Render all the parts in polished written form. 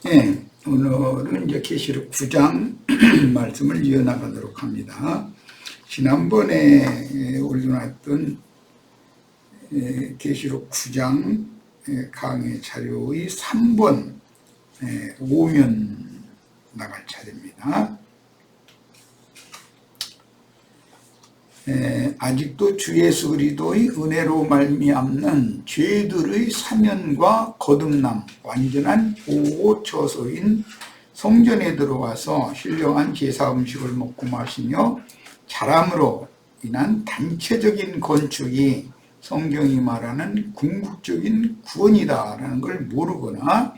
네, 오늘은 이제 계시록 9장 말씀을 이어나가도록 합니다. 지난번에 올려놨던 계시록 9장 강의 자료의 3번 오면 나갈 차례입니다. 아직도 주 예수 그리스도의 은혜로 말미암는 죄들의 사면과 거듭남, 완전한 보호 처소인 성전에 들어와서 신령한 제사 음식을 먹고 마시며 자람으로 인한 단체적인 건축이 성경이 말하는 궁극적인 구원이다라는 걸 모르거나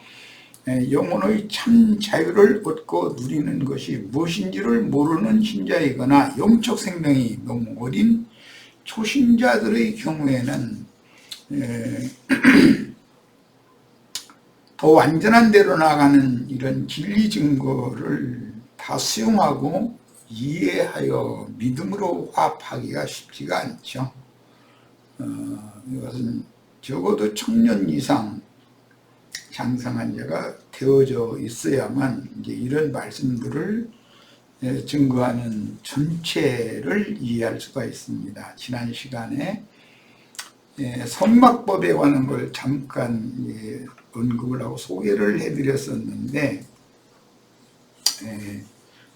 영혼의 참 자유를 얻고 누리는 것이 무엇인지를 모르는 신자이거나 영적 생명이 너무 어린 초신자들의 경우에는 더 완전한 데로 나가는 이런 진리 증거를 다 수용하고 이해하여 믿음으로 화합하기가 쉽지가 않죠. 이것은 적어도 1000년 이상 장성한 자가 되어져 있어야만 이제 이런 말씀들을 증거하는 전체를 이해할 수가 있습니다. 지난 시간에 성막법에 관한 걸 잠깐 언급을 하고 소개를 해드렸었는데,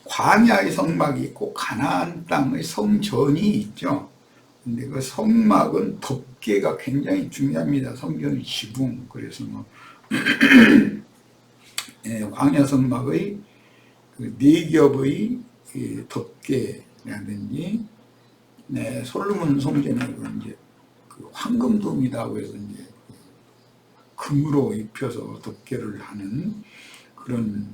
광야의 성막이 있고 가나안 땅의 성전이 있죠. 근데 그 성막은 덮개가 굉장히 중요합니다. 성전의 지붕. 그래서 광야 성막의 그 4겹의 덮개라든지, 솔로몬 성전에 이제 그 황금돔이라고 해서 이제 금으로 입혀서 덮개를 하는 그런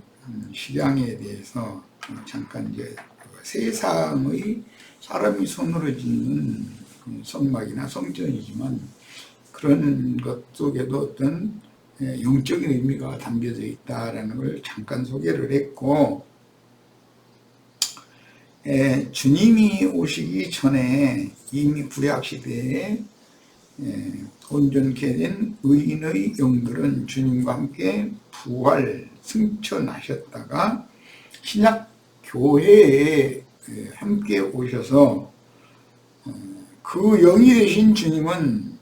식양에 대해서 잠깐 이제 세상의 사람이 손으로 짓는 성막이나 성전이지만 그런 것 속에도 어떤 영적인 의미가 담겨져 있다라는 걸 잠깐 소개를 했고, 주님이 오시기 전에 이미 구약시대에 온전케 된 의인의 영들은 주님과 함께 부활 승천하셨다가 신약 교회에 함께 오셔서 그 영이 되신 주님은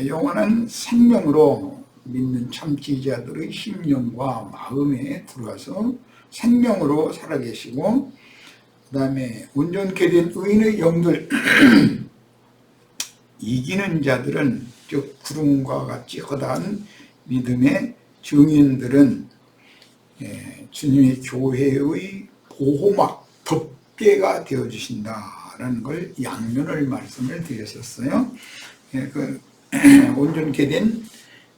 영원한 생명으로 믿는 참지자들의 심령과 마음에 들어와서 생명으로 살아계시고, 그 다음에 온전케 된 의인의 영들 이기는 자들은, 즉 구름과 같이 허다한 믿음의 증인들은 주님의 교회의 보호막, 덮개가 되어주신다라는 걸 양면을 말씀을 드렸었어요. 그 온전케 된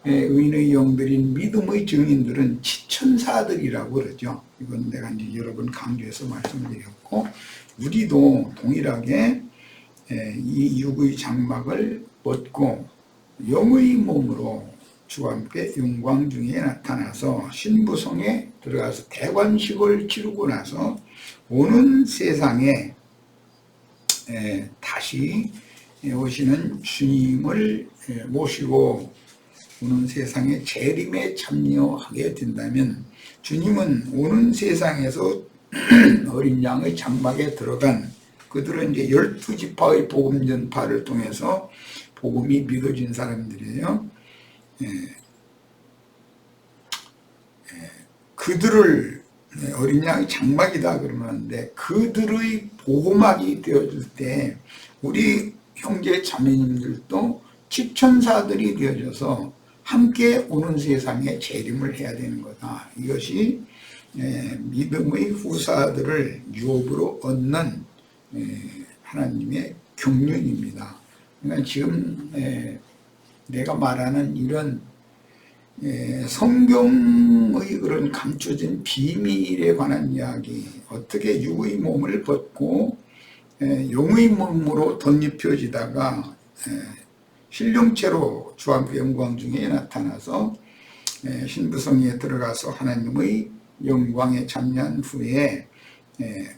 의인의 영들인 믿음의 증인들은 지천사들이라고 그러죠. 이건 내가 이제 여러 번 강조해서 말씀드렸고, 우리도 동일하게 이 육의 장막을 벗고 영의 몸으로 주와 함께 영광 중에 나타나서 신부성에 들어가서 대관식을 치르고 나서 오는 세상에 다시 오시는 주님을 모시고 오는 세상에 재림에 참여하게 된다면, 주님은 오는 세상에서 어린 양의 장막에 들어간 그들은 이제 12지파의 복음 전파를 통해서 복음이 믿어진 사람들이에요. 그들을 어린 양의 장막이다 그러는데, 그들의 보호막이 되어줄 때 우리 형제 자매님들도 집천사들이 되어져서 함께 오는 세상에 재림을 해야 되는 거다. 이것이 믿음의 후사들을 유업으로 얻는 하나님의 경륜입니다. 그러니까 지금 내가 말하는 이런 성경의 그런 감춰진 비밀에 관한 이야기, 어떻게 육의 몸을 벗고 영의 몸으로 덧입혀지다가 신령체로 주 앞의 영광 중에 나타나서 신부성에 들어가서 하나님의 영광에 참여한 후에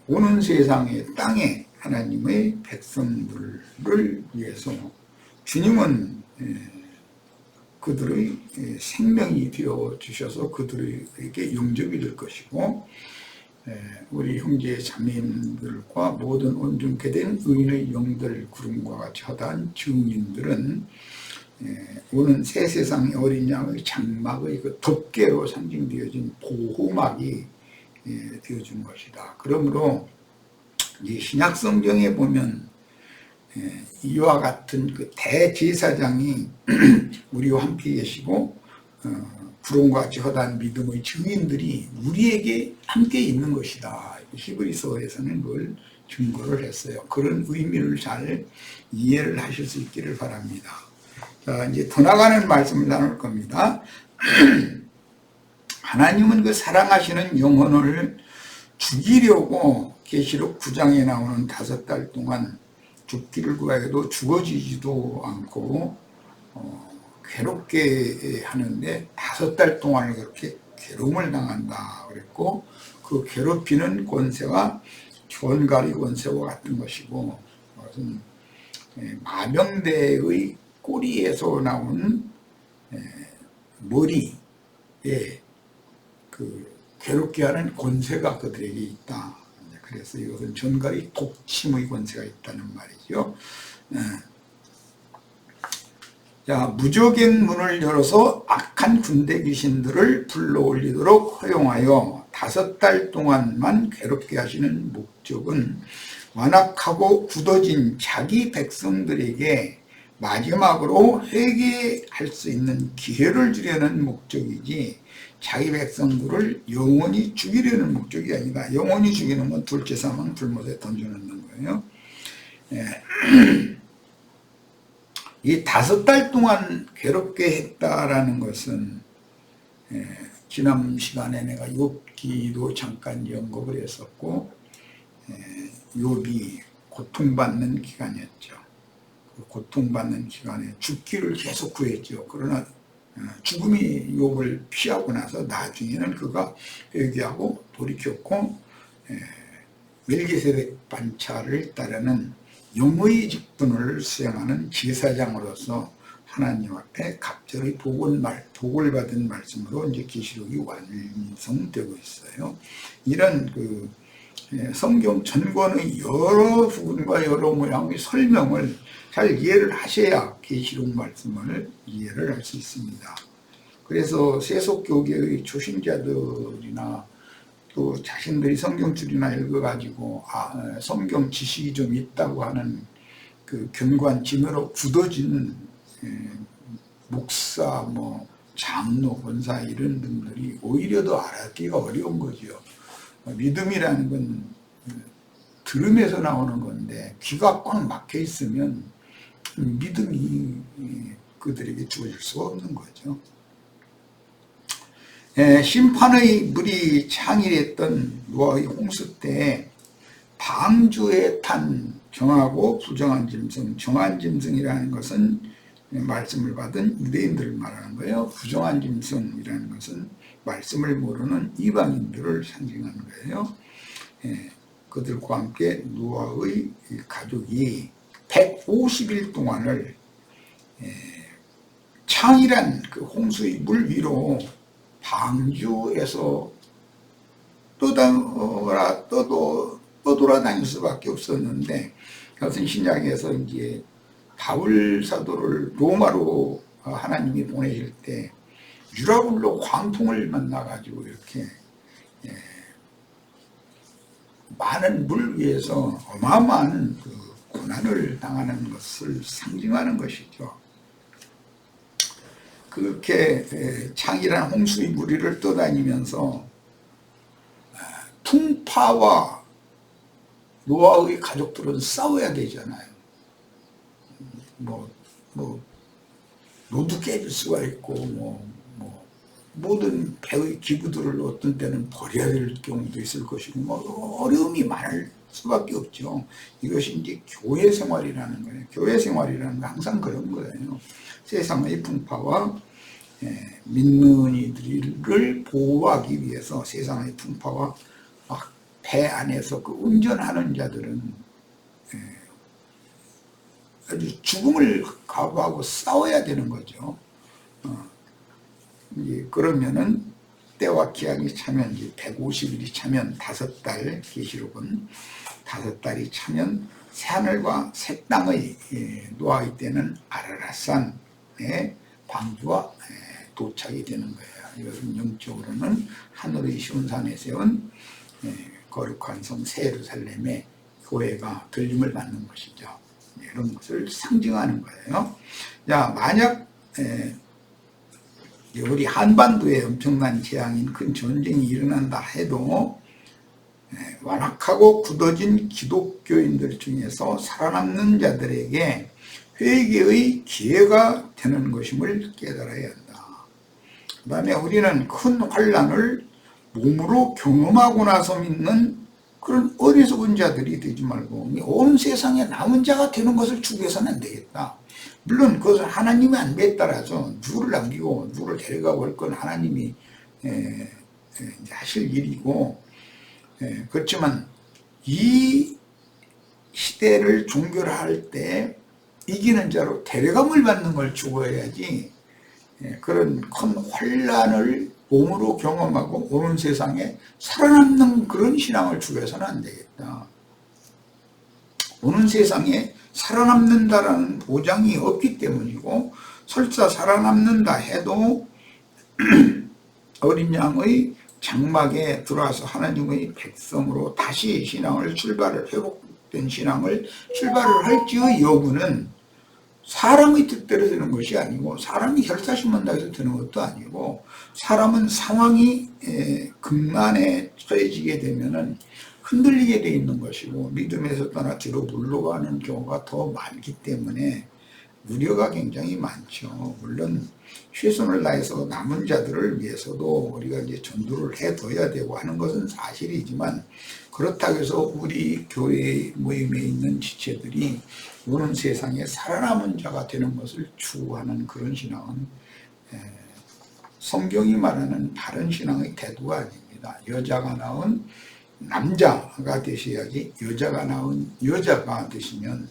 오는 세상의 땅에 하나님의 백성들을 위해서 주님은 그들의 생명이 되어 주셔서 그들에게 영접이 될 것이고, 우리 형제 자매님들과 모든 온전케 된 의인의 영들 구름과 같이 허다한 증인들은 오는 새 세상의 어린 양의 장막의 그 덮개로 상징되어진 보호막이 되어준 것이다. 그러므로 이 신약 성경에 보면 이와 같은 그 대제사장이 우리와 함께 계시고 구름과 같이 허다한 믿음의 증인들이 우리에게 함께 있는 것이다. 히브리서에서는 그걸 증거를 했어요. 그런 의미를 잘 이해를 하실 수 있기를 바랍니다. 자, 이제 더 나가는 말씀을 나눌 겁니다. 하나님은 그 사랑하시는 영혼을 죽이려고 계시록 9장에 나오는 5달 동안 죽기를 구하여도 죽어지지도 않고 괴롭게 하는데 5달 동안을 그렇게 괴로움을 당한다 그랬고, 그 괴롭히는 권세가 견가리 권세와 같은 것이고, 그것은 마병대의 꼬리에서 나오는 머리에 그 괴롭게 하는 권세가 그들에게 있다. 그래서 이것은 전갈이 독침의 권세가 있다는 말이죠. 자, 무적의 문을 열어서 악한 군대 귀신들을 불러올리도록 허용하여 5달 동안만 괴롭게 하시는 목적은 완악하고 굳어진 자기 백성들에게 마지막으로 회개할 수 있는 기회를 주려는 목적이지, 자기 백성들을 영원히 죽이려는 목적이 아니다. 영원히 죽이는 건 둘째 사망 불못에 던져놓는 거예요. 이 5달 동안 괴롭게 했다라는 것은 지난 시간에 내가 욥기도 잠깐 연구를 했었고, 욥이 고통받는 기간이었죠. 그 고통받는 기간에 죽기를 계속 구했죠. 그러나 죽음이 욥을 피하고 나서 나중에는 그가 회개하고 돌이켰고, 멜기세덱 반차를 따르는 영의 직분을 수행하는 제사장으로서 하나님 앞에 갑절의 복을 받은 말씀으로 이제 계시록이 완성되고 있어요. 이런 그 성경 전권의 여러 부분과 여러 모양의 설명을 잘 이해를 하셔야 계시록 말씀을 이해를 할 수 있습니다. 그래서 세속교계의 초신자들이나 또 자신들이 성경줄이나 읽어가지고 성경 지식이 좀 있다고 하는 그 견관지으로 굳어진 목사, 장로, 권사 이런 분들이 오히려 더 알기가 어려운 거죠. 믿음이라는 건 들음에서 나오는 건데 귀가 꽉 막혀 있으면 믿음이 그들에게 주어질 수가 없는 거죠. 심판의 물이 창일했던 노아의 홍수 때 방주에 탄 정하고 부정한 짐승, 정한 짐승이라는 것은 말씀을 받은 유대인들을 말하는 거예요. 부정한 짐승이라는 것은 말씀을 모르는 이방인들을 상징하는 거예요. 그들과 함께 노아의 가족이 150일 동안을 창일한 그 홍수의 물 위로 방주에서 떠돌아다닐 수밖에 없었는데, 그것은 신약에서 이제 바울 사도를 로마로 하나님이 보내실 때 유라굴로 광풍을 만나가지고 이렇게 많은 물 위에서 어마어마한 그 고난을 당하는 것을 상징하는 것이죠. 그렇게 창일한 홍수의 무리를 떠다니면서 풍파와 노아의 가족들은 싸워야 되잖아요. 노도 깨질 수가 있고 모든 배의 기구들을 어떤 때는 버려야 될 경우도 있을 것이고 어려움이 많을 수밖에 없죠. 이것이 이제 교회 생활이라는 거예요. 교회 생활이라는 건 항상 그런 거예요. 세상의 풍파와 믿는 이들을 보호하기 위해서 세상의 풍파와 배 안에서 그 운전하는 자들은 아주 죽음을 각오하고 싸워야 되는 거죠. 그러면은 때와 기한이 차면 이제 150일이 차면 5달, 계시록은 5달이 차면 새하늘과 새 땅의 노아의 때는 아라랏산의 방주와 도착이 되는 거예요. 이것은 영적으로는 하늘의 시온산에 세운 거룩한 성 새 예루살렘의 교회가 들림을 받는 것이죠. 이런 것을 상징하는 거예요. 자, 만약 우리 한반도에 엄청난 재앙인 큰 전쟁이 일어난다 해도 완악하고 굳어진 기독교인들 중에서 살아남는 자들에게 회개의 기회가 되는 것임을 깨달아야 한다. 그 다음에 우리는 큰 환난을 몸으로 경험하고 나서 믿는 그런 어리석은 자들이 되지 말고 온 세상에 남은 자가 되는 것을 추구해서는 안 되겠다. 물론 그것은 하나님의 안배에 따라서 누구를 남기고 누구를 데려가고 할 건 하나님이 하실 일이고, 그렇지만 이 시대를 종결할 때 이기는 자로 데려감을 받는 걸 추구해야지 그런 큰 환난을 몸으로 경험하고 오는 세상에 살아남는 그런 신앙을 추구해서는 안 되겠다. 오는 세상에 살아남는다라는 보장이 없기 때문이고, 설사 살아남는다 해도 어린 양의 장막에 들어와서 하나님의 백성으로 다시 신앙을 회복된 신앙을 출발을 할지의 여부는 사람의 뜻대로 되는 것이 아니고, 사람이 혈사심한다 해서 되는 것도 아니고, 사람은 상황이 극난에 처해지게 되면은 흔들리게 돼 있는 것이고, 믿음에서 떠나 뒤로 물러가는 경우가 더 많기 때문에 우려가 굉장히 많죠. 물론 최선을 다해서 남은 자들을 위해서도 우리가 이제 전도를 해둬야 되고 하는 것은 사실이지만, 그렇다고 해서 우리 교회 모임에 있는 지체들이 오는 세상에 살아남은 자가 되는 것을 추구하는 그런 신앙은 성경이 말하는 바른 신앙의 태도가 아닙니다. 여자가 낳은 남자가 되셔야지, 여자가 낳은 여자가 되시면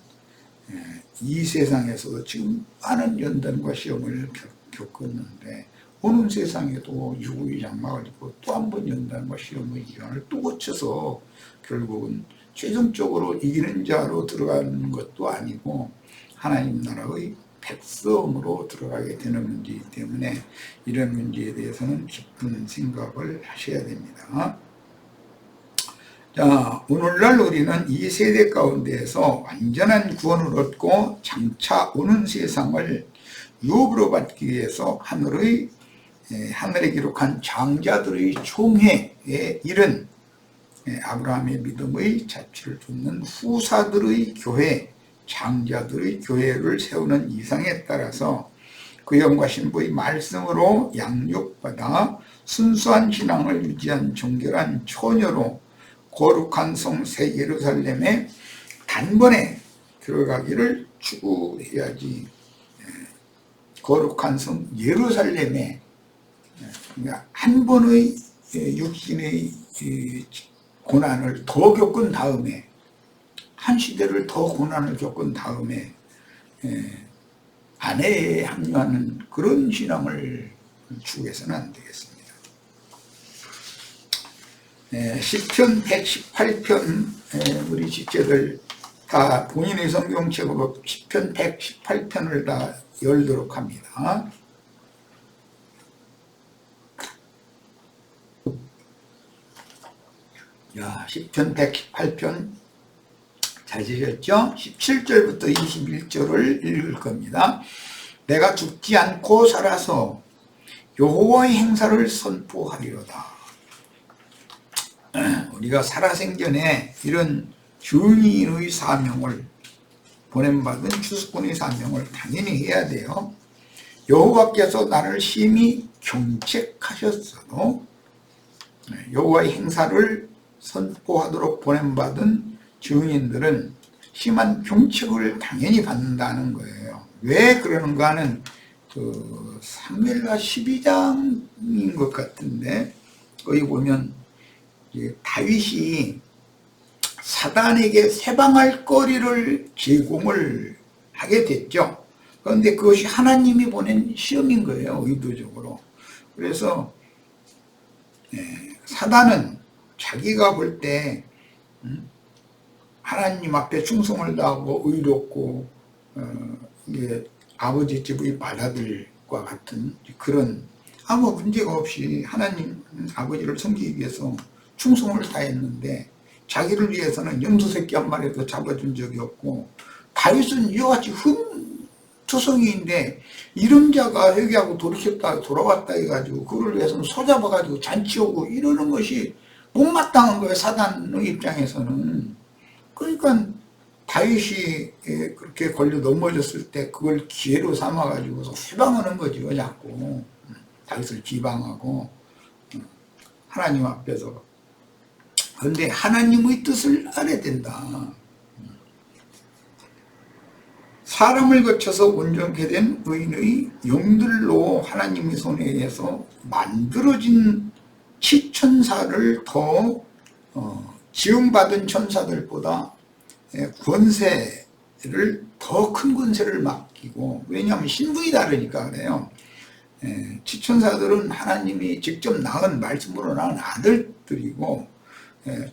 이 세상에서도 지금 많은 연단과 시험을 겪었는데 오는 세상에도 유구의 장막을 입고 또 한 번 연단과 시험의 기간을 또 거쳐서 결국은 최종적으로 이기는 자로 들어가는 것도 아니고 하나님 나라의 백성으로 들어가게 되는 문제이기 때문에 이런 문제에 대해서는 깊은 생각을 하셔야 됩니다. 자, 오늘날 우리는 이 세대 가운데에서 완전한 구원을 얻고 장차 오는 세상을 유업으로 받기 위해서 하늘에 기록한 장자들의 총회에 이른 아브라함의 믿음의 자취를 쫓는 후사들의 교회, 장자들의 교회를 세우는 이상에 따라서 그 영과 신부의 말씀으로 양육받아 순수한 신앙을 유지한 정결한 처녀로 거룩한 성 새 예루살렘에 단번에 들어가기를 추구해야지. 거룩한 성 예루살렘에 그러니까 한 번의 육신의 고난을 더 겪은 다음에, 한 시대를 더 고난을 겪은 다음에 아내에 합류하는 그런 신앙을 추구해서는 안 되겠습니다. 시편 118편 우리 지체들 다 본인의 성경책으로 시편 118편을 다 열도록 합니다. 야, 시편 118편 찾으셨죠? 17절부터 21절을 읽을 겁니다. 내가 죽지 않고 살아서 여호와의 행사를 선포하리로다. 우리가 살아생전에 이런 증인의 사명을, 보냄받은 추수꾼의 사명을 당연히 해야 돼요. 여호와께서 나를 심히 경책하셨어도 여호와의 행사를 선포하도록 보냄받은 증인들은 심한 경책을 당연히 받는다는 거예요. 왜 그러는가 하는 사무엘하 12장인 것 같은데, 거기 보면 다윗이 사단에게 세방할 거리를 제공을 하게 됐죠. 그런데 그것이 하나님이 보낸 시험인 거예요, 의도적으로. 그래서 사단은 자기가 볼 때 하나님 앞에 충성을 다하고 의롭고 이게 아버지 집의 맏아들과 같은 그런 아무 문제가 없이 하나님 아버지를 섬기기 위해서 충성을 다했는데, 자기를 위해서는 염소새끼 한 마리도 잡아준 적이 없고, 다윗은 이와 같이 흠투성이인데 이런 자가 회개하고 돌이켰다 돌아왔다 해가지고 그를 위해서는 소잡아가지고 잔치하고 이러는 것이 못마땅한 거예요, 사단의 입장에서는. 그러니까 다윗이 그렇게 걸려 넘어졌을 때 그걸 기회로 삼아가지고 해방하는 거죠, 자꾸. 다윗을 비방하고 하나님 앞에서. 그런데 하나님의 뜻을 알아야 된다. 사람을 거쳐서 온전케 된 의인의 영들로 하나님의 손에 의해서 만들어진 치천사를 더 지음받은 천사들보다 권세를 더 큰 권세를 맡기고, 왜냐하면 신분이 다르니까 그래요. 치천사들은 하나님이 직접 낳은, 말씀으로 낳은 아들들이고,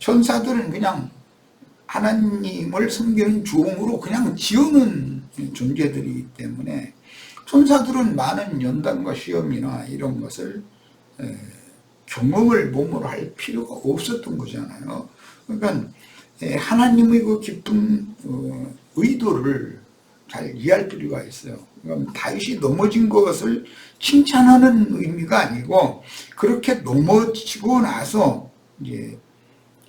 천사들은 그냥 하나님을 섬기는 종으로 그냥 지우는 존재들이기 때문에 천사들은 많은 연단과 시험이나 이런 것을 경험을 몸으로 할 필요가 없었던 거잖아요. 그러니까 하나님의 그 깊은 의도를 잘 이해할 필요가 있어요. 그러니까 다윗이 넘어진 것을 칭찬하는 의미가 아니고, 그렇게 넘어지고 나서 이제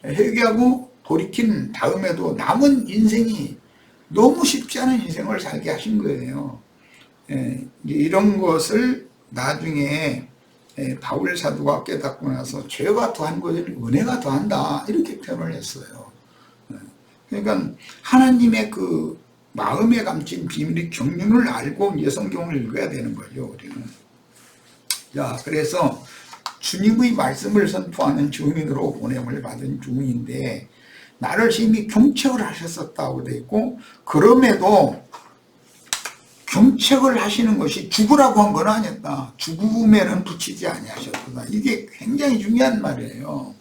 회개하고 돌이킨 다음에도 남은 인생이 너무 쉽지 않은 인생을 살게 하신 거예요. 이런 것을 나중에 바울 사도가 깨닫고 나서 죄가 더한 것을 은혜가 더한다, 이렇게 표현을 했어요. 그러니까 하나님의 그 마음에 감춘 비밀의 경륜을 알고 이제 성경을 읽어야 되는 거죠, 우리는. 자, 그래서 주님의 말씀을 선포하는 증인으로 보냄을 받은 중인데, 나를 심히 경책을 하셨었다고 되어 있고, 그럼에도 경책을 하시는 것이 죽으라고 한 건 아니었다. 죽음에는 붙이지 아니하셨다. 이게 굉장히 중요한 말이에요.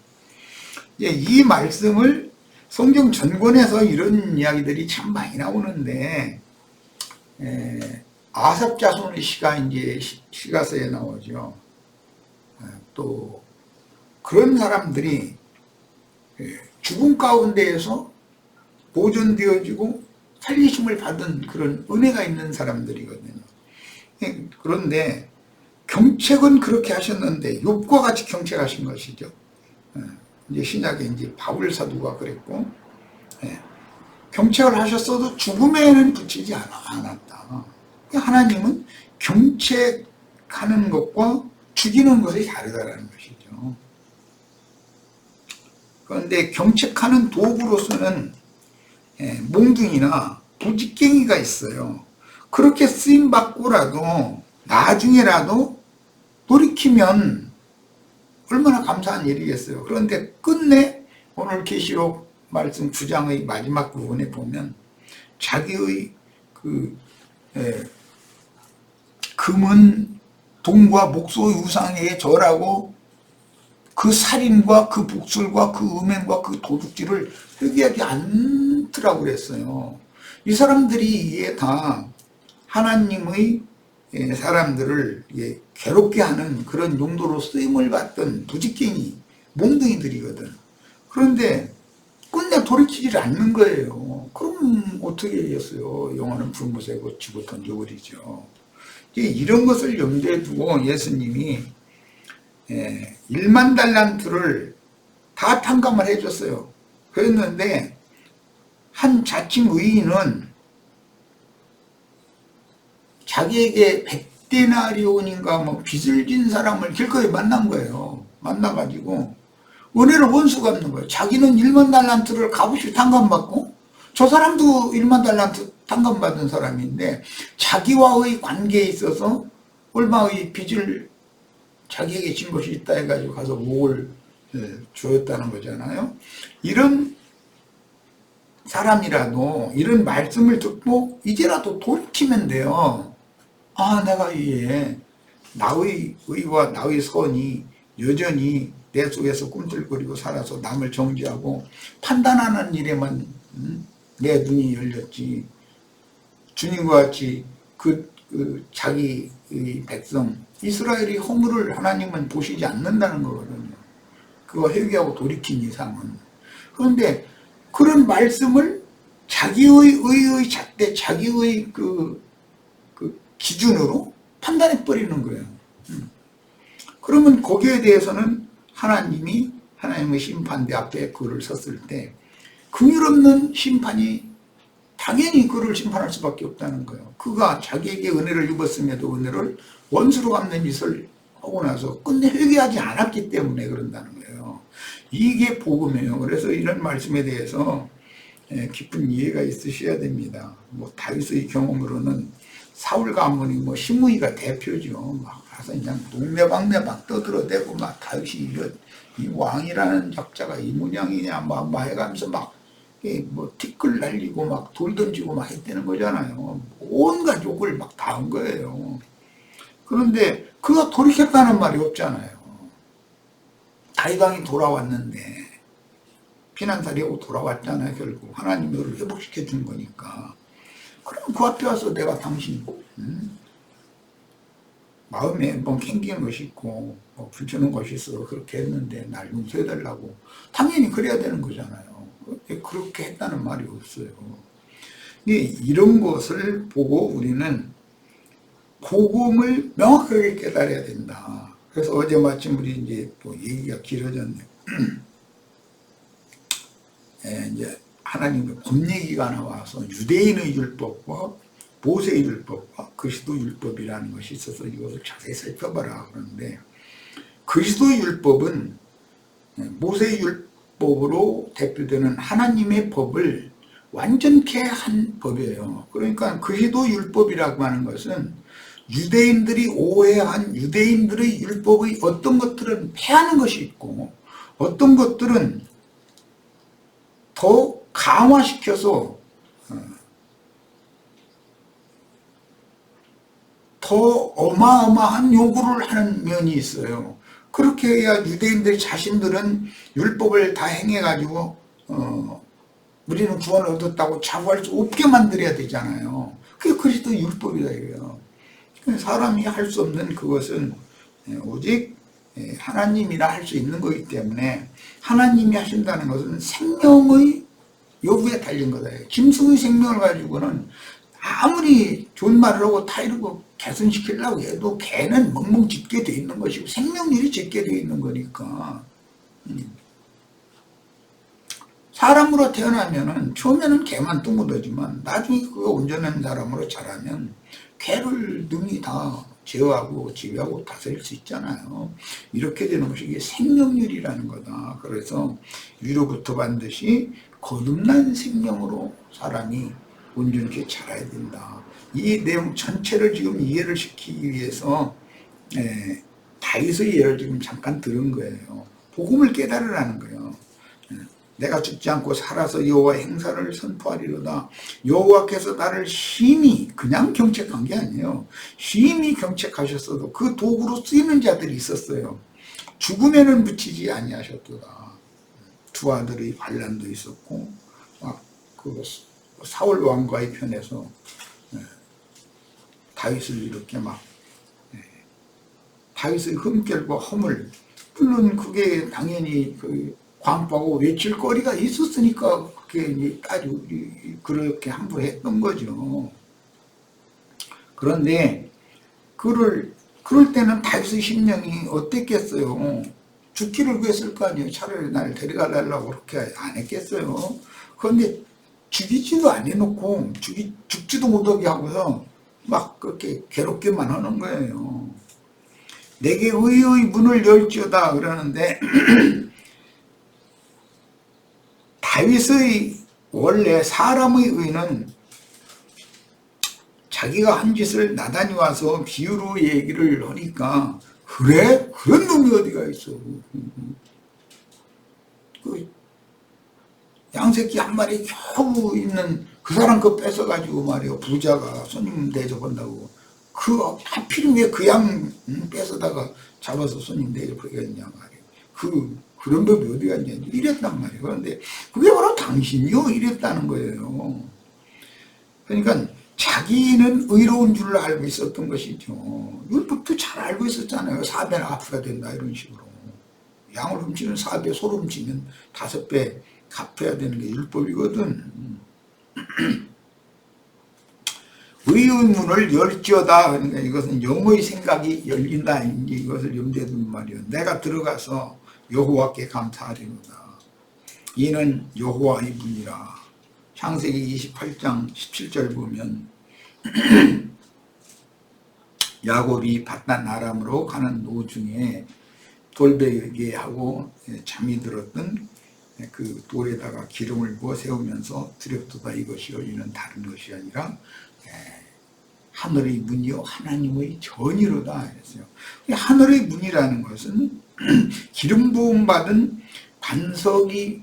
이 말씀을 성경 전권에서 이런 이야기들이 참 많이 나오는데, 아삽 자손의 시가 이제 시가서에 나오죠. 또 그런 사람들이 죽음 가운데에서 보존되어지고 살리심을 받은 그런 은혜가 있는 사람들이거든요. 그런데 경책은 그렇게 하셨는데 욥과 같이 경책하신 것이죠. 이제 신약에 이제 바울 사도가 그랬고, 경책을 하셨어도 죽음에는 붙이지 않았다. 하나님은 경책하는 것과 죽이는 것이 다르다는 것이죠. 그런데 경책하는 도구로서는 몽둥이나 부직갱이가 있어요. 그렇게 쓰임받고라도 나중에라도 돌이키면 얼마나 감사한 일이겠어요. 그런데 끝내 오늘 계시록 말씀 9장의 마지막 부분에 보면 자기의 그 금은 동과 목소의 우상에 절하고 그 살인과 그 복술과 그 음행과 그 도둑질을 회개하지 않더라고 그랬어요. 이 사람들이 이게 다 하나님의 사람들을 괴롭게 하는 그런 용도로 쓰임을 받던 부직갱이, 몽둥이들이거든. 그런데 끝내 돌이키질 않는 거예요. 그럼 어떻게 하겠어요? 영화는 불못에 고치고 던져버리죠. 이런 것을 염두에 두고 예수님이 1만 달란트를 다 탕감을 해줬어요. 그랬는데 한 자칭 의인은 자기에게 100데나리온인가 뭐 빚을 진 사람을 길거리에 만난 거예요. 만나가지고 은혜를 원수 갚는 거예요. 자기는 1만 달란트를 값없이 탕감받고 저 사람도 1만 달란트 탕감받은 사람인데 자기와의 관계에 있어서 얼마의 빚을 자기에게 진 것이 있다 해가지고 가서 목을 주었다는 거잖아요. 이런 사람이라도 이런 말씀을 듣고 이제라도 돌이키면 돼요. 내가 나의 의와 나의 선이 여전히 내 속에서 꿈틀거리고 살아서 남을 정죄하고 판단하는 일에만 내 눈이 열렸지. 주님과 같이 자기 백성 이스라엘이 허물을 하나님은 보시지 않는다는 거거든요. 그거 회개하고 돌이킨 이상은. 그런데 그런 말씀을 자기의 의의 잣대, 자기의 그 기준으로 판단해 버리는 거예요. 그러면 거기에 대해서는 하나님의 심판대 앞에 그를 섰을 때 긍휼없는 심판이 당연히 그를 심판할 수밖에 없다는 거예요. 그가 자기에게 은혜를 입었음에도 은혜를 원수로 갚는 짓을 하고 나서 끝내 회개하지 않았기 때문에 그런다는 거예요. 이게 복음이에요. 그래서 이런 말씀에 대해서 깊은 이해가 있으셔야 됩니다. 다윗의 경험으로는 사울 가문이 시므이가 대표죠. 막 가서 그냥 동네방네 막 떠들어대고 막 다윗이 이 왕이라는 작자가 이 모양이냐 막 해가면서 막 티끌 날리고 막 돌 던지고 막 했다는 거잖아요. 온갖 욕을 막 다 한 거예요. 그런데 그가 돌이켰다는 말이 없잖아요. 다윗 왕이 돌아왔는데 피난살이하고 돌아왔잖아요. 결국 하나님이 그를 회복시켜 준 거니까. 그럼 그 앞에 와서 내가 당신 마음에 캥기는 것이 있고 불편한 것이 있어서 그렇게 했는데 날 용서해달라고 당연히 그래야 되는 거잖아요. 그렇게 했다는 말이 없어요. 이런 것을 보고 우리는 복음을 명확하게 깨달아야 된다. 그래서 어제 마침 우리 이제 또 얘기가 길어졌네요. 이제 하나님의 법 얘기가 나와서 유대인의 율법과 모세의 율법과 그리스도 율법이라는 것이 있어서 이것을 자세히 살펴봐라 그러는데, 그리스도 율법은 모세의 율법으로 대표되는 하나님의 법을 완전케 한 법이에요. 그러니까 그리스도 율법이라고 하는 것은 유대인들이 오해한 유대인들의 율법의 어떤 것들은 폐하는 것이 있고 어떤 것들은 더 강화시켜서 더 어마어마한 요구를 하는 면이 있어요. 그렇게 해야 유대인들 자신들은 율법을 다 행해가지고 우리는 구원을 얻었다고 자부할 수 없게 만들어야 되잖아요. 그게 그리스도 율법이다 이거예요. 사람이 할 수 없는 그것은 오직 하나님이라 할 수 있는 거기 때문에 하나님이 하신다는 것은 생명의 요구에 달린 거다. 짐승의 생명을 가지고는 아무리 좋은 말을 하고 타이르고 개선시키려고 해도 개는 멍멍 짖게 돼 있는 것이고 생명률이 짖게 돼 있는 거니까. 사람으로 태어나면은 처음에는 개만 뚱그러지만 나중에 그거 온전한 사람으로 자라면 개를 능히 다 제어하고 지배하고 다스릴 수 있잖아요. 이렇게 되는 것이 이게 생명률이라는 거다. 그래서 위로부터 반드시 거듭난 생명으로 사람이 온전히 자라야 된다. 이 내용 전체를 지금 이해를 시키기 위해서 다윗의 예를 지금 잠깐 들은 거예요. 복음을 깨달으라는 거예요. 내가 죽지 않고 살아서 여호와의 행사를 선포하리로다. 여호와께서 나를 심히 그냥 경책한 게 아니에요. 심히 경책하셨어도 그 도구로 쓰이는 자들이 있었어요. 죽음에는 묻히지 아니하셨도다. 두 아들의 반란도 있었고 그 사울 왕과의 편에서 다윗을 이렇게 다윗의 흠결과 허물, 물론 그게 당연히 광파하고 외칠 거리가 있었으니까 그게 아주 그렇게 함부로 했던 거죠. 그런데 그럴 때는 다윗의 심령이 어땠겠어요? 죽기를 구했을 거 아니에요. 차라리 날 데려가 달라고 그렇게 안 했겠어요. 그런데 죽이지도 안 해놓고 죽지도 못하게 하고서 막 그렇게 괴롭게만 하는 거예요. 내게 의의 문을 열지어다 그러는데 다윗의 원래 사람의 의는 자기가 한 짓을 나단이 와서 비유로 얘기를 하니까 그래? 그런 놈이 어디가 있어. 그 양새끼 한 마리 겨우 있는 그 사람 거 뺏어가지고 말이야 부자가 손님 대접한다고 하필 왜 그 양 뺏어다가 잡아서 손님 대접하겠냐 말이에요. 그런 법이 어디 갔냐 이랬단 말이에요. 그런데 그게 바로 당신이요 이랬다는 거예요. 그러니까 자기는 의로운 줄 알고 있었던 것이죠. 율법도 잘 알고 있었잖아요. 4배는 갚아야 된다 이런 식으로. 양을 훔치는 4배, 소를 훔치면 5배 갚아야 되는 게 율법이거든. 의의 문을 열지어다. 그러니까 이것은 영의 생각이 열린다. 이것을 염두에 두는 말이에요. 내가 들어가서 여호와께 감사하리로다. 이는 여호와의 문이라. 창세기 28장 17절 보면 야곱이 밧단 아람으로 가는 도중에 돌베개 하고 잠이 들었던 그 돌에다가 기름을 부어 세우면서 두렵도다 이것이요 이는 다른 것이 아니라 하늘의 문이요 하나님의 전이로다 했어요. 하늘의 문이라는 것은 기름 부음 받은 반석이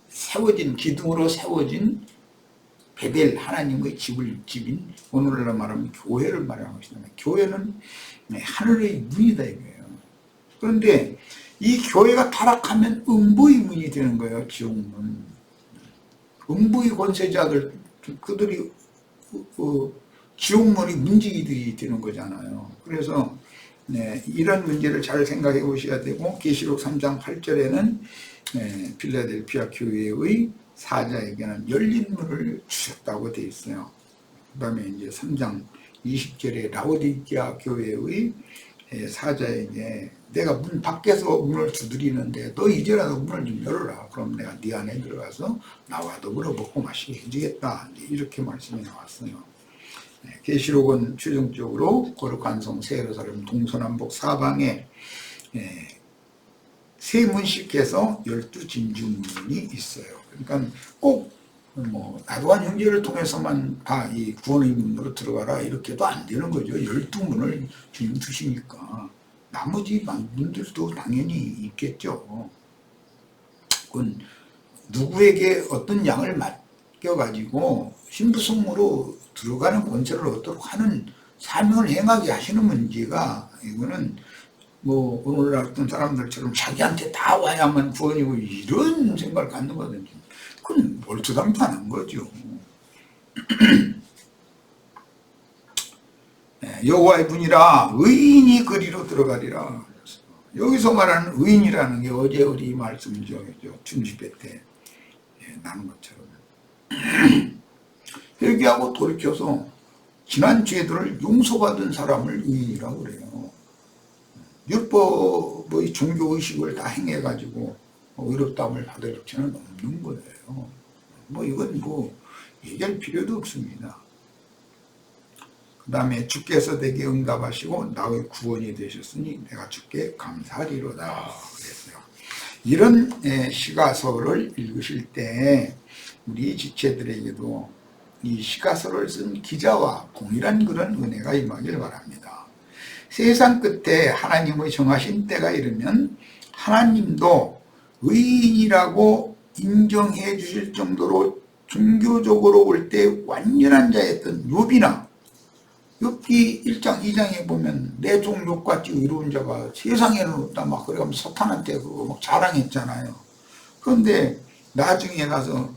세워진 기둥으로 세워진 베델 하나님의 집인 오늘날로 말하면 교회를 말하는 것이다. 교회는 하늘의 문이다 이거예요. 그런데 이 교회가 타락하면 음부의 문이 되는 거예요. 지옥문. 음부의 권세자들 그들이 지옥문의 문지기들이 되는 거잖아요. 그래서 이런 문제를 잘 생각해 보셔야 되고 계시록 3장 8절에는 필라델피아 교회의 사자에게는 열린 문을 주셨다고 되어 있어요. 그 다음에 이제 3장 20절에 라오디게아 교회의 사자에게 내가 문 밖에서 문을 두드리는데 너 이제라도 문을 좀 열어라. 그럼 내가 네 안에 들어가서 나와 더불어 먹고 마시게 해주겠다. 이렇게 말씀이 나왔어요. 계시록은 최종적으로 거룩한 성 새 예루살렘 동서남북 사방에 세 문씩 해서 12진주문이 있어요. 그러니까 꼭 나도한 형제를 통해서만 다 이 구원의 문으로 들어가라 이렇게도 안 되는 거죠. 12문을 주님 주시니까 나머지 문들도 당연히 있겠죠. 그건 누구에게 어떤 양을 맡겨가지고 신부성으로 들어가는 권세를 얻도록 하는 사명을 행하게 하시는 문제가 이거는 오늘날 어떤 사람들처럼 자기한테 다 와야만 구원이고 이런 생각을 갖는 거든요. 그건 몰두담도 안 한 거죠. 여호와의 문이라 의인이 그리로 들어가리라. 여기서 말하는 의인이라는 게 어제 우리 말씀이죠. 춘집회 때 나눈 것처럼 회개하고 돌이켜서 지난 죄들을 용서받은 사람을 의인이라고 그래요. 율법의 종교의식을 다 행해가지고 의롭다함을 받을 필요는 없는 거예요. 이건 얘기할 필요도 없습니다. 그 다음에 주께서 내게 응답하시고 나의 구원이 되셨으니 내가 주께 감사하리로다 그랬어요. 이런 시가서를 읽으실 때 우리 지체들에게도 이 시가서를 쓴 기자와 동일한 그런 은혜가 임하길 바랍니다. 세상 끝에 하나님의 정하신 때가 이르면 하나님도 의인이라고 인정해 주실 정도로 종교적으로 올 때 완전한 자였던 욥이나 욥기 1장 2장에 보면 내 종 욥같이 의로운 자가 세상에는 없다 막 그래가면서 사탄한테 그거 막 자랑했잖아요. 그런데 나중에 가서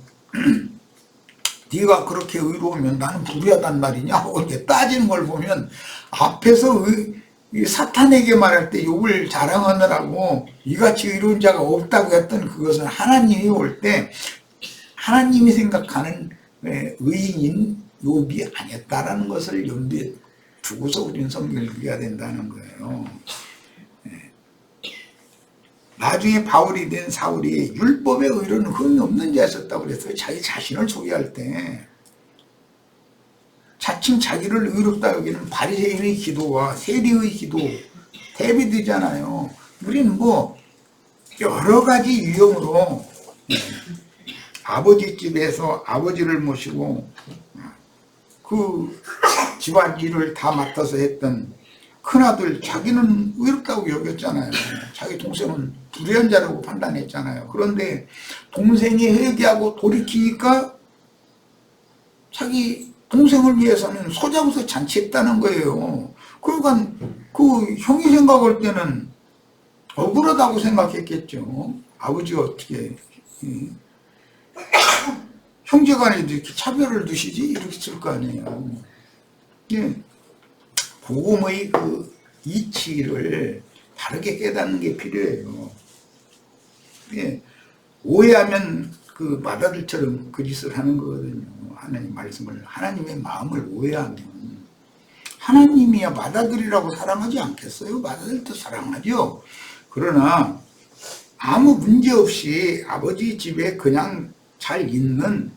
네가 그렇게 의로우면 나는 불의하단 말이냐 이렇게 따지는 걸 보면 앞에서 사탄에게 말할 때 욥을 자랑하느라고 이같이 의로운 자가 없다고 했던 그것은 하나님이 올 때 하나님이 생각하는 의인인 욥이 아니었다라는 것을 염두에 두고서 우리는 성경을 읽어야 된다는 거예요. 나중에 바울이 된 사울이 율법의 의로는 흠이 없는 자였었다고 그랬어요. 자기 자신을 소개할 때 자칭 자기를 의롭다 여기는 바리새인의 기도와 세리의 기도 대비되잖아요. 우리는 여러 가지 유형으로 아버지 집에서 아버지를 모시고 그 집안 일을 다 맡아서 했던 큰아들 자기는 의롭다고 여겼잖아요. 자기 동생은 불의한 자라고 판단했잖아요. 그런데 동생이 회개하고 돌이키니까 자기 동생을 위해서는 소자부서 잔치했다는 거예요. 그러니까 그 형이 생각할 때는 억울하다고 생각했겠죠. 아버지가 어떻게 형제간에도 이렇게 차별을 두시지? 이렇게 쓸 거 아니에요. 예. 복음의 그 이치를 바르게 깨닫는 게 필요해요. 예. 오해하면 그 마다들처럼 그 짓을 하는 거거든요. 하나님 말씀을, 하나님의 마음을 오해하면 하나님이야 마다들이라고 사랑하지 않겠어요? 마다들도 사랑하죠. 그러나 아무 문제 없이 아버지 집에 그냥 잘 있는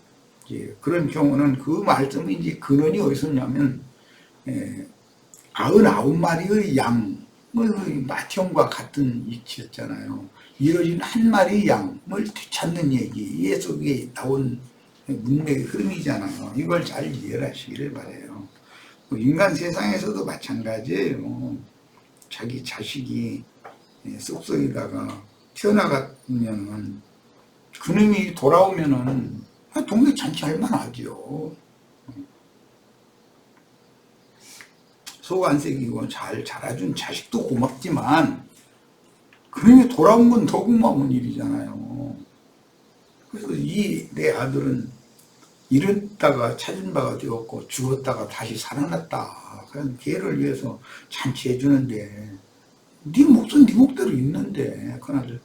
그런 경우는 그 말씀이 이제 근원이 어디서 있냐면 99마리의 양을 마티온과 같은 이치였잖아요. 이뤄진 한 마리 양을 되찾는 얘기, 속에 나온 문맥의 흐름이잖아요. 이걸 잘 이해하시기를 바라요. 인간 세상에서도 마찬가지예요. 자기 자식이 쏙쏙이다가 튀어나갔으면은 그놈이 돌아오면은 동네 잔치할 만하죠. 속 안 새기고 잘 자라준 자식도 고맙지만 그놈이 돌아온 건 더 고마운 일이잖아요. 그래서 이 내 아들은 잃었다가 찾은 바가 되었고 죽었다가 다시 살아났다. 그런 걔를 위해서 잔치해 주는데 네 몫은 네 몫대로 있는데 그날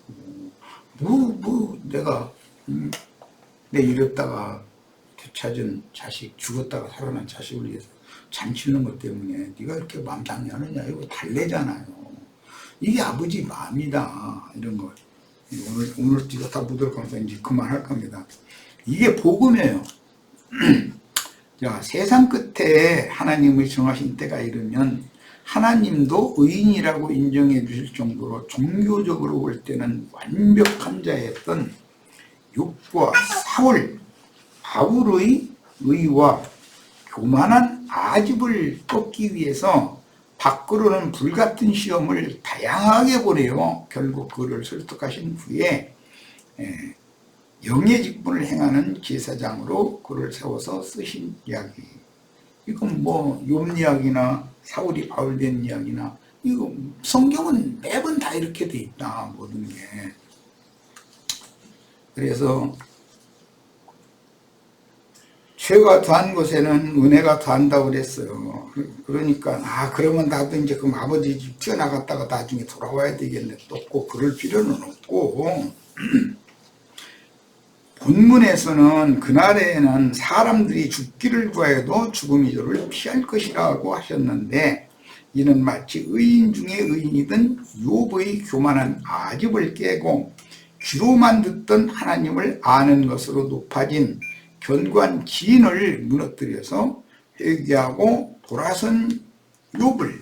내가 내 잃었다가 되찾은 자식, 죽었다가 살아난 자식을 위해서 잔치는 것 때문에 네가 이렇게 마음 상해하느냐, 이거 달래잖아요. 이게 아버지 마음이다. 이런 거 오늘 뒤가 다 묻을 거면서 이제 그만할 겁니다. 이게 복음이에요. 자, 세상 끝에 하나님의 정하신 때가 이르면 하나님도 의인이라고 인정해 주실 정도로 종교적으로 볼 때는 완벽한 자였던 욥과 사울, 바울의 의와 교만한 아집을 꺾기 위해서 밖으로는 불같은 시험을 다양하게 보내요. 결국 그를 설득하신 후에 영의 직분을 행하는 제사장으로 그를 세워서 쓰신 이야기. 이건 뭐 욥 이야기나 사울이 바울 된 이야기나 이거 성경은 매번 다 이렇게 돼 있다. 모든 게. 그래서 죄가 더한 곳에는 은혜가 더한다고 그랬어요. 그러니까 그러면 나도 이제 그 아버지 집 튀어나갔다가 나중에 돌아와야 되겠네. 또 꼭 그럴 필요는 없고 본문에서는 그날에는 사람들이 죽기를 구하여도 죽음이 저를 피할 것이라고 하셨는데 이는 마치 의인 중에 의인이던 욥의 교만한 아집을 깨고 귀로만 듣던 하나님을 아는 것으로 높아진 견고한 기인을 무너뜨려서 회개하고 돌아선 욥의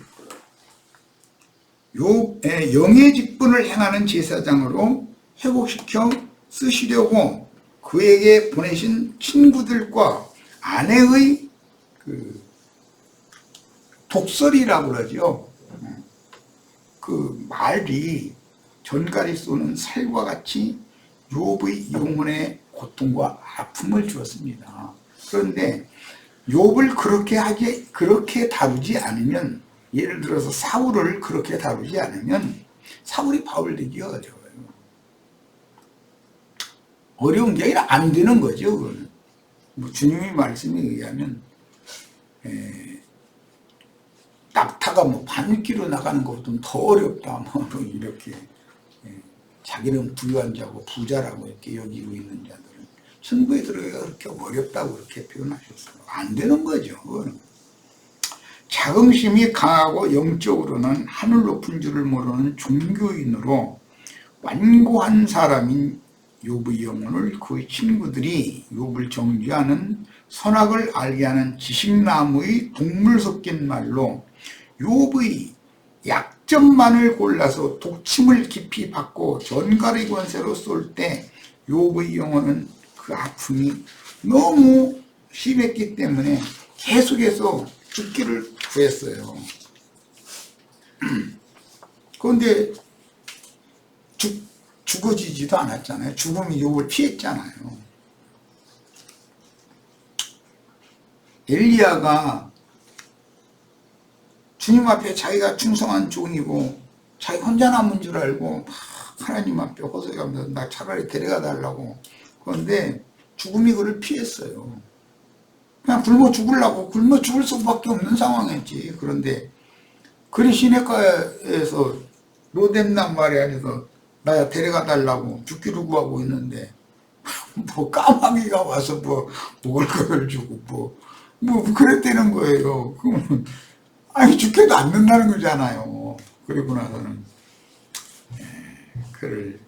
영의 직분을 행하는 제사장으로 회복시켜 쓰시려고 그에게 보내신 친구들과 아내의 그 독설이라고 그러죠. 그 말이 전갈이 쏘는 살과 같이 욥의 영혼에 고통과 아픔을 주었습니다. 그런데 욥을 그렇게 다루지 않으면, 예를 들어서 사울을 그렇게 다루지 않으면 사울이 바울 되기 어려워요. 어려운 게 아니라 안 되는 거죠. 뭐 주님의 말씀에 의하면 낙타가 뭐 반기로 나가는 것보다 더 어렵다. 뭐 이렇게 자기는 부유한 자고 부자라고 이렇게 여기고 있는 자들은 천국에 들어가기가 그렇게 어렵다고 그렇게 표현하셨어요. 안 되는 거죠. 자긍심이 강하고 영적으로는 하늘 높은 줄을 모르는 종교인으로 완고한 사람인 욥의 영혼을 그의 친구들이 욥을 정죄하는 선악을 알게 하는 지식나무의 동물 섞인 말로 욥의 약점만을 골라서 독침을 깊이 받고 전갈의 권세로 쏠 때 욥의 영혼은 그 아픔이 너무 심했기 때문에 계속해서 죽기를 구했어요. 그런데 죽어지지도 않았잖아요. 죽음이 욥을 피했잖아요. 엘리야가 주님 앞에 자기가 충성한 종이고 자기 혼자 남은 줄 알고 막 하나님 앞에 호소하면서 나 차라리 데려가 달라고. 그런데 죽음이 그를 피했어요. 그냥 굶어 죽으려고, 굶어 죽을 수밖에 없는 상황이었지. 그런데 그리 시내가에서 로뎀난 말이 아니서 나 데려가 달라고 죽기를 구하고 있는데 뭐 까마귀가 와서 뭐 먹을 거를 주고 뭐 그랬다는 거예요. 그러면 아니 죽게도 안 된다는 거잖아요. 그리고 나서는 그를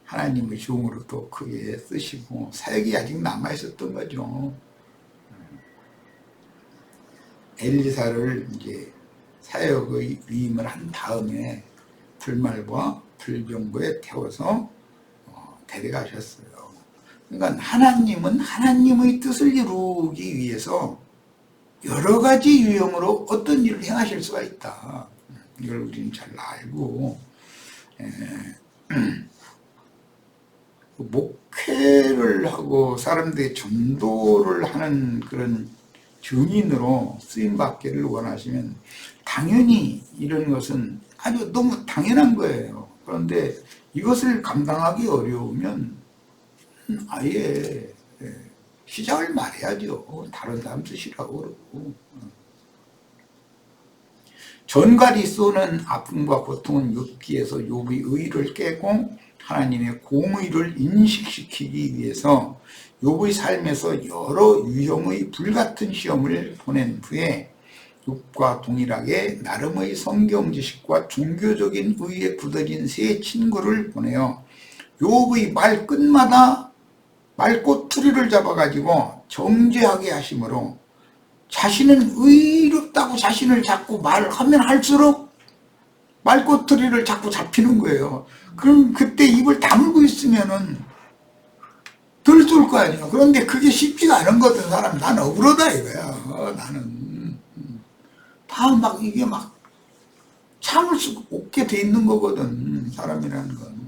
하나님의 종으로 또 크게 쓰시고 사역이 아직 남아 있었던 거죠. 엘리사를 이제 사역의 위임을 한 다음에 들말과 들병거에 태워서 데려가셨어요. 그러니까 하나님은 하나님의 뜻을 이루기 위해서 여러 가지 유형으로 어떤 일을 행하실 수가 있다. 이걸 우리는 잘 알고 목회를 하고 사람들의 전도를 하는 그런 증인으로 쓰임받기를 원하시면 당연히 이런 것은 아주 너무 당연한 거예요. 그런데 이것을 감당하기 어려우면 아예 시작을 말해야죠. 다른 사람 쓰시라고 그러고. 전갈이 쏘는 아픔과 고통은 욥기에서 욥의 의를 깨고 하나님의 공의를 인식시키기 위해서 욥의 삶에서 여러 유형의 불같은 시험을 보낸 후에 욥과 동일하게 나름의 성경 지식과 종교적인 의에 굳어진 세 친구를 보내어 욥의 말 끝마다 말꼬투리를 잡아가지고 정죄하게 하심으로 자신은 의롭다고 자신을 자꾸 말하면 할수록 말꼬투리를 자꾸 잡히는 거예요. 그럼 그때 입을 다물고 있으면은 덜 쏠 거 아니에요. 그런데 그게 쉽지가 않은 거든 사람. 난 억울하다 이거야. 나는 다 막 이게 막 참을 수 없게 돼 있는 거거든 사람이라는 건.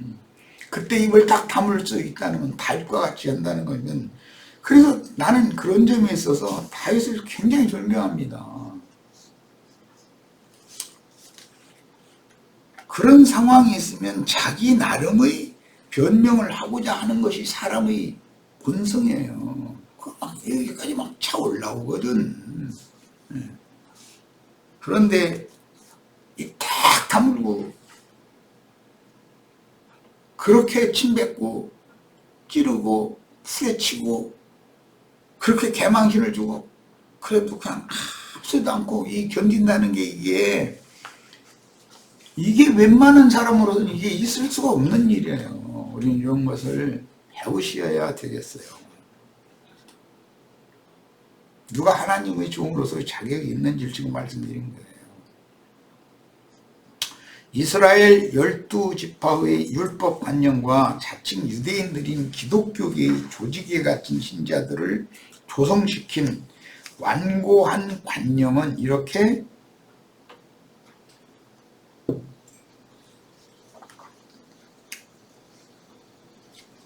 그때 입을 딱 다물 수 있다는 건 다윗과 같이 한다는 거면. 그래서 나는 그런 점에 있어서 다윗을 굉장히 존경합니다. 그런 상황이 있으면 자기 나름의 변명을 하고자 하는 것이 사람의 본성이에요. 여기까지 막 차올라오거든. 그런데 이 딱 다물고 그렇게 침뱉고 찌르고 후려치고 그렇게 개망신을 주고 그래도 그냥 아무도 않고 이 견딘다는 게 이게 웬만한 사람으로는 이게 있을 수가 없는 일이에요. 우리는 이런 것을 배우셔야 되겠어요. 누가 하나님의 종으로서 자격이 있는지를 지금 말씀드린 거예요. 이스라엘 12지파의 율법관념과 자칭 유대인들인 기독교계의 조직에 갇힌 신자들을 조성시킨 완고한 관념은 이렇게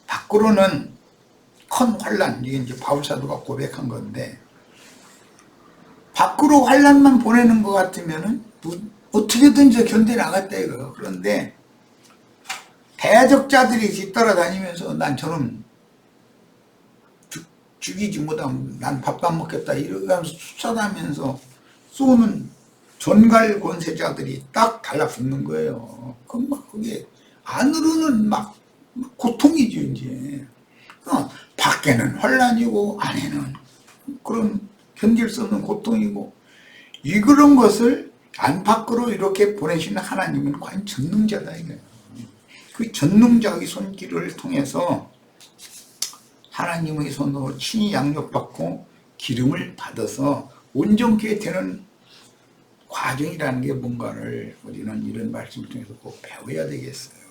밖으로는 큰 환란, 이게 이제 바울사도가 고백한 건데 밖으로 환란만 보내는 것 같으면은 어떻게든지 견뎌나갔다 이거. 그런데 대적자들이 뒤따라다니면서 난 저놈 죽이지 못하면 난 밥도 안 먹겠다 이러면서 쫓아다니면서 쏘는 전갈 권세자들이 딱 달라붙는 거예요. 그럼 막 그게 안으로는 막 고통이죠 이제. 밖에는 환란이고 안에는 그런 견딜 수 없는 고통이고 그런 것을 안팎으로 이렇게 보내시는 하나님은 과연 전능자다 이거예요. 그 전능자의 손길을 통해서 하나님의 손으로 친히 양육받고 기름을 받아서 온전케 되는 과정이라는 게 뭔가를 우리는 이런 말씀을 통해서 꼭 배워야 되겠어요.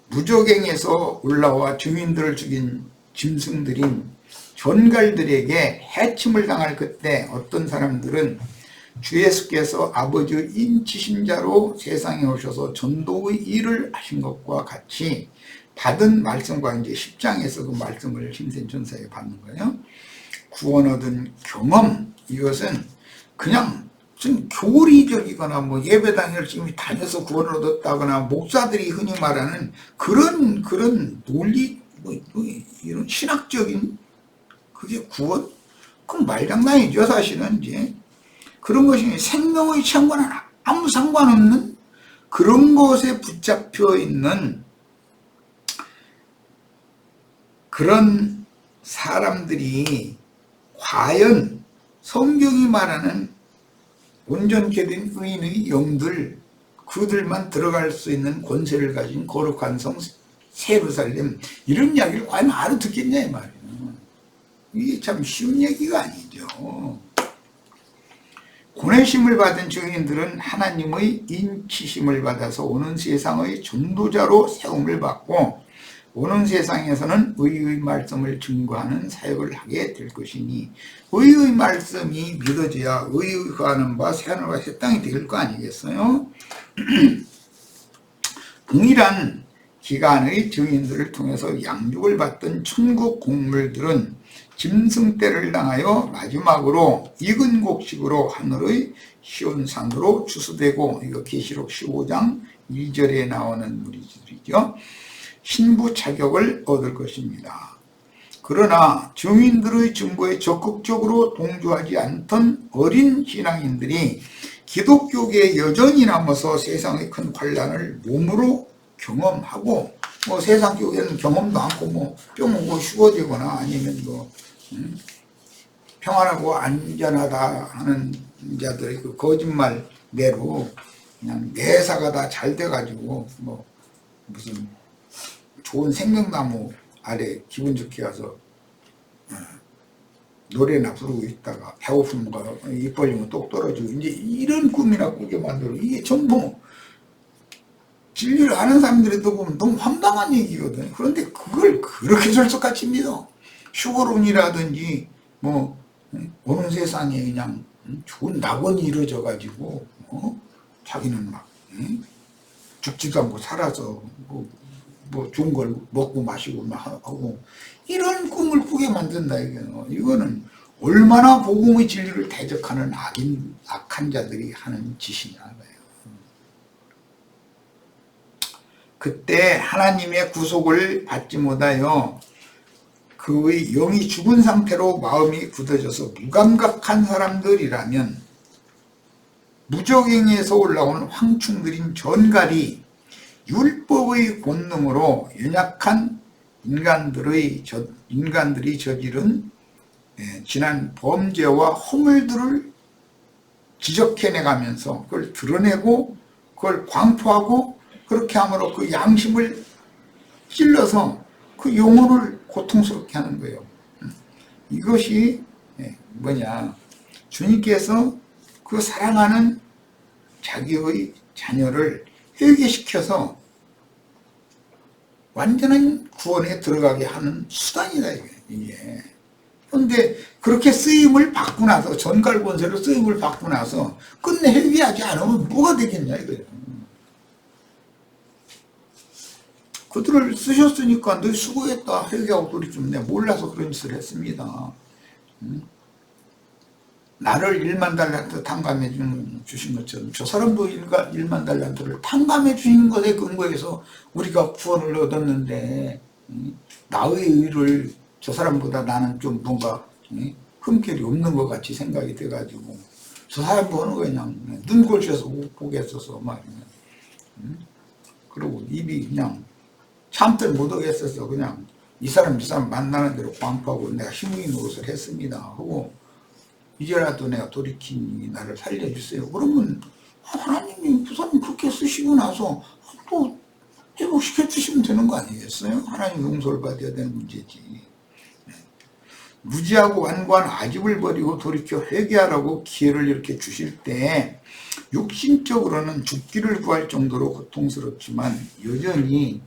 무적행에서 올라와 주민들을 죽인 짐승들인 전갈들에게 해침을 당할 그때 어떤 사람들은 주 예수께서 아버지의 인치신 자로 세상에 오셔서 전도의 일을 하신 것과 같이 받은 말씀과 이제 10장에서 그 말씀을 힘센 전사에 받는 거예요. 구원 얻은 경험, 이것은 그냥 좀 교리적이거나 뭐 예배당 열심히 다녀서 구원을 얻었다거나 목사들이 흔히 말하는 그런 논리 뭐 이런 신학적인 그게 구원? 그건 말장난이죠. 사실은 이제 그런 것이 생명의 체험과는 아무 상관없는 그런 것에 붙잡혀 있는 그런 사람들이 과연 성경이 말하는 온전케 된 의인의 영들, 그들만 들어갈 수 있는 권세를 가진 거룩한 성 예루살렘, 이런 이야기를 과연 알아듣겠냐 이 말이에요. 이게 참 쉬운 얘기가 아니죠. 보내심을 받은 증인들은 하나님의 인치심을 받아서 오는 세상의 전도자로 세움을 받고 오는 세상에서는 의의 말씀을 증거하는 사역을 하게 될 것이니, 의의 말씀이 믿어져야 의의 거하는 바 새하늘과 새 땅이 될 거 아니겠어요? 동일한 기간의 증인들을 통해서 양육을 받던 천국 공물들은 짐승 때를 당하여 마지막으로 익은 곡식으로 하늘의 시온산으로 추수되고, 이거 계시록 15장 2절에 나오는 무리들이죠. 신부 자격을 얻을 것입니다. 그러나 증인들의 증거에 적극적으로 동조하지 않던 어린 신앙인들이 기독교계에 여전히 남아서 세상의 큰 환란을 몸으로 경험하고, 뭐 세상 쪽에는 경험도 않고 뭐 뿅 오고 휴거되거나 아니면 뭐 평안하고 안전하다 하는 자들의 그 거짓말대로 그냥 매사가 다 잘 돼가지고 뭐 무슨 좋은 생명나무 아래 기분 좋게 가서 노래나 부르고 있다가 배고프면 입 벌리면 똑 떨어지고 이제 이런 꿈이나 꾸게 만들고, 이게 전부 진리를 아는 사람들에도 보면 너무 황당한 얘기거든요. 그런데 그걸 그렇게 절석같이 믿어. 휴거론이라든지 뭐 오는 세상에 그냥 좋은 낙원이 이루어져 가지고 자기는 막 죽지도 않고 살아서 뭐 좋은 걸 먹고 마시고 막 하고 이런 꿈을 꾸게 만든다. 이거는 얼마나 복음의 진리를 대적하는 악한 자들이 하는 짓이냐. 그때 하나님의 구속을 받지 못하여 그의 영이 죽은 상태로 마음이 굳어져서 무감각한 사람들이라면 무적행에서 올라오는 황충들인 전갈이 율법의 권능으로 연약한 인간들이 저지른 지난 범죄와 허물들을 지적해내가면서 그걸 드러내고 그걸 광포하고, 그렇게 함으로 그 양심을 찔러서 그 영혼을 고통스럽게 하는 거예요. 이것이 뭐냐, 주님께서 그 사랑하는 자기의 자녀를 회개시켜서 완전한 구원에 들어가게 하는 수단이다 이게. 그런데 그렇게 쓰임을 받고 나서, 전갈 권세로 쓰임을 받고 나서 끝내 회개하지 않으면 뭐가 되겠냐 이거예요. 그들을 쓰셨으니까 너 수고했다 회개하고 돌이키면 내가 몰라서 그런 짓을 했습니다. 나를 1만 달란트 탕감해 주신 것처럼 저 사람도 1만 달란트를 탕감해 주신 것에 근거해서 우리가 구원을 얻었는데, 나의 의를 저 사람보다 나는 좀 뭔가 흠결이 없는 것 같이 생각이 돼가지고 저 사람 보는 거 그냥 눈골셔서 못 보겠어서 말이야. 그리고 입이 그냥 참들 못하겠어서 그냥 이 사람 만나는 대로 광포하고 내가 힘이 있는 것을 했습니다 하고, 이제라도 내가 돌이키니 나를 살려주세요. 그러면 하나님이 부사님 그렇게 쓰시고 나서 또 회복시켜 주시면 되는 거 아니겠어요? 하나님 용서를 받아야 되는 문제지. 무지하고 완고한 아집을 버리고 돌이켜 회개하라고 기회를 이렇게 주실 때 육신적으로는 죽기를 구할 정도로 고통스럽지만 여전히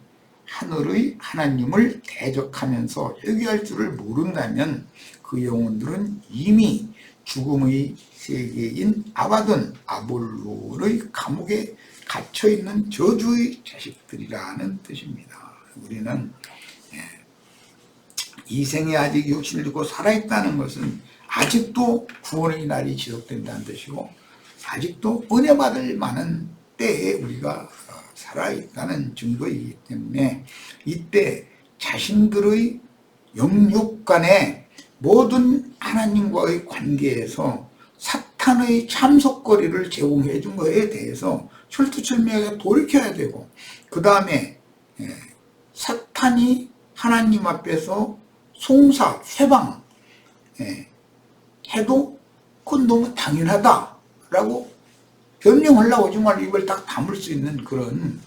하늘의 하나님을 대적하면서 회개할 줄을 모른다면 그 영혼들은 이미 죽음의 세계인 아바돈, 아볼로의 감옥에 갇혀있는 저주의 자식들이라는 뜻입니다. 우리는 이 생에 아직 육신을 입고 살아있다는 것은 아직도 구원의 날이 지속된다는 뜻이고, 아직도 은혜 받을 만한 때에 우리가 살아있다는 증거이기 때문에, 이때 자신들의 영육 간의 모든 하나님과의 관계에서 사탄의 참석거리를 제공해 준 것에 대해서 철두철미하게 돌이켜야 되고, 그 다음에 사탄이 하나님 앞에서 송사, 회방 해도 그건 너무 당연하다라고 변명하려고 정말 입을 딱 다물 수 있는 그런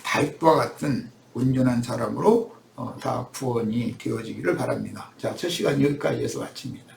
다윗과 같은 온전한 사람으로 다 구원이 되어지기를 바랍니다. 자, 첫 시간 여기까지 해서 마칩니다.